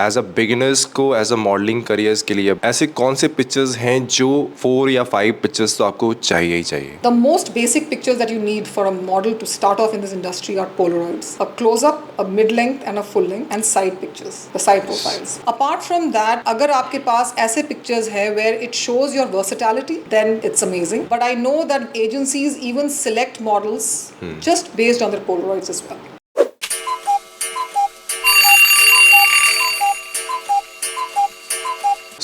As a beginners को as a modelling careers के लिए ऐसे कौन से पिक्चर्स हैं जो 4 या 5 पिक्चर्स तो आपको चाहिए ही चाहिए? The most basic pictures that you need for a model to start off in this industry are Polaroids. A close-up, a mid-length and a full-length and side pictures, the side profiles. Apart from that, अगर आपके पास ऐसे pictures है where it shows your versatility, then it's amazing. But I know that agencies even select models just based on their Polaroids as well.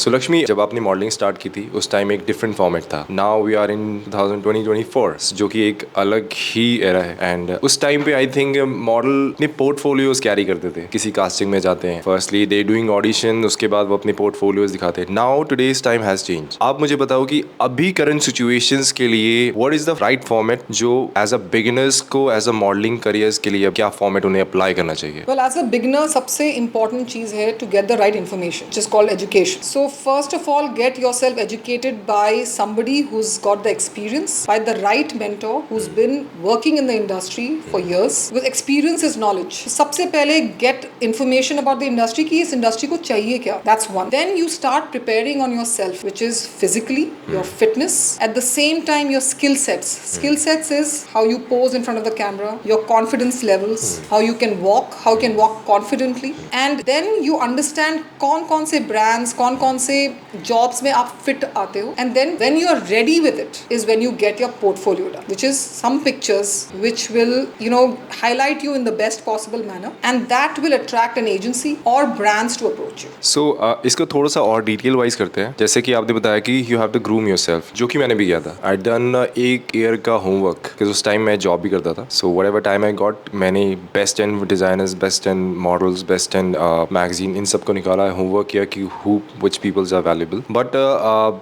सो लक्ष्मी, जब आपने modelling start की थी उस time एक डिफरेंट फॉर्मेट था. नाउ वी आर इन 2024 जो कि एक अलग ही एरा है. एंड उस टाइम पे आई थिंक मॉडल अपने पोर्टफोलियोज कैरी करते थे. किसी कास्टिंग में जाते हैं, फर्स्टली दे डूइंग ऑडिशन, उसके बाद वो अपने पोर्टफोलियोज दिखाते हैं. Now today's time has change. आप मुझे बताओ कि अभी करंट सिचुएशंस के लिए what is the right format जो एज अ बिगिनर्स को एज अ मॉडलिंग करियर्स के लिए क्या फॉर्मेट उन्हें अप्लाई करना चाहिए? Well, as a beginner, सबसे important चीज है to get the right information, which is called education. So first of all, get yourself educated by somebody who's got the experience, by the right mentor who's been working in the industry for years. With experience is knowledge. सबसे पहले get information about the industry कि इस industry को चाहिए क्या. That's one. Then you start preparing on yourself, which is physically, your fitness. At the same time, your skill sets. Skill sets is how you pose in front of the camera, your confidence levels, how you can walk, how you can walk confidently. And then you understand कौन से brands, कौन से jobs में आप fit आते हो. And then when you are ready with it is when you get your portfolio done, which is some pictures which will, highlight you in the best possible manner, and that will attract an agency or brands to approach you. सो इसको थोड़ा सा और detail wise करते हैं. जैसे कि आपने बताया कि you have to groom yourself, जो कि मैंने भी किया था. आई डन एक ईयर का होमवर्क, क्योंकि उस टाइम मैं जॉब भी करता था. So whatever time I got, मैंने best and designers, best and models, best and magazine, इन सब को निकाला, होमवर्क किया कि who which peoples are valuable. But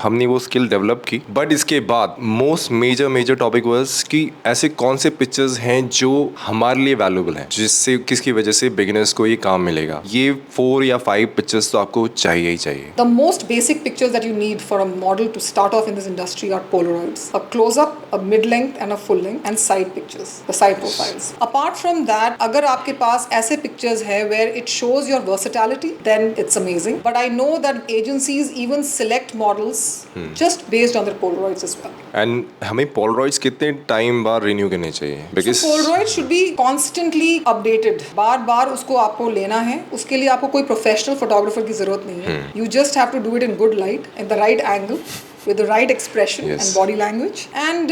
हमने वो स्किल डेवलप की. बट इसके बाद मोस्ट मेजर टॉपिक वाज कि ऐसे कौन से पिक्चर्स हैं जो हमारे लिए वैल्यूएबल हैं, जिससे किसकी वजह से बिगिनर्स को ये काम मिलेगा. ये 4 या 5 पिक्चर्स तो आपको चाहिए ही चाहिए. The most basic pictures that you need for a model to start off in this industry are Polaroids. A close-up, a mid-length and a full-length and side pictures, the side profiles. Apart from that, अगर आपके पास ऐसे pictures है where it shows your versatility, then it's amazing. But I know that agencies even select models just based on their Polaroids as well. And हमें Polaroids कितने time बाद renew करने चाहिए? Because So Polaroid should be constantly updated. बार उसको आपको लेना है. उसके लिए आपको कोई professional photographer की जरूरत नहीं है. You just have to do it in good light, in the right angle, with the right expression and body language. And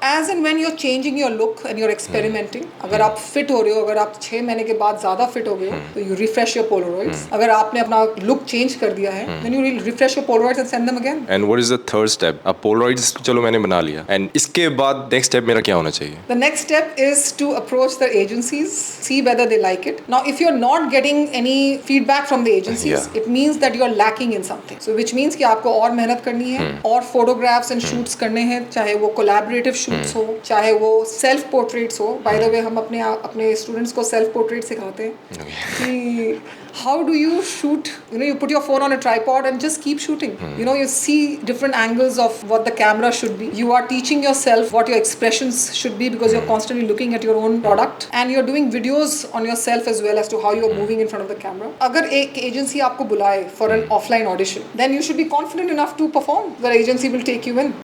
as and when you're changing your look and you're experimenting, अगर आप fit हो रहे हो, अगर आप 6 महीने के बाद ज़्यादा fit हो गए हो, तो you refresh your Polaroids. अगर आपने अपना look change कर दिया है, then you refresh your Polaroids and send them again. And what is the third step? अब पोलरॉइड्स चलो मैंने बना लिया, एंड इसके बाद नेक्स्ट स्टेप मेरा क्या होना चाहिए? The next step is to approach the agencies, see whether they like it. Now, if you're not getting any feedback from the agencies, it means that you're lacking in something. So, which means कि आपको और मेहनत करनी है, और photographs and shoots करने हैं, चाहे वो कोलैबोरेटिव शूट्स हो, चाहे वो सेल्फ पोर्ट्रेट्स हो. बाय द वे, हम अपने स्टूडेंट्स को सेल्फ पोर्ट्रेट सिखाते हैं कि how do you shoot. You put your phone on a tripod and just keep shooting. You see different angles of what the camera should be. You are teaching yourself what your expressions should be because you're constantly looking at your own product, and you're doing videos on yourself as well as to how you're moving in front of the camera. अगर एक agency आपको बुलाए for an offline audition, then you should be confident enough to perform. The agency will take you in.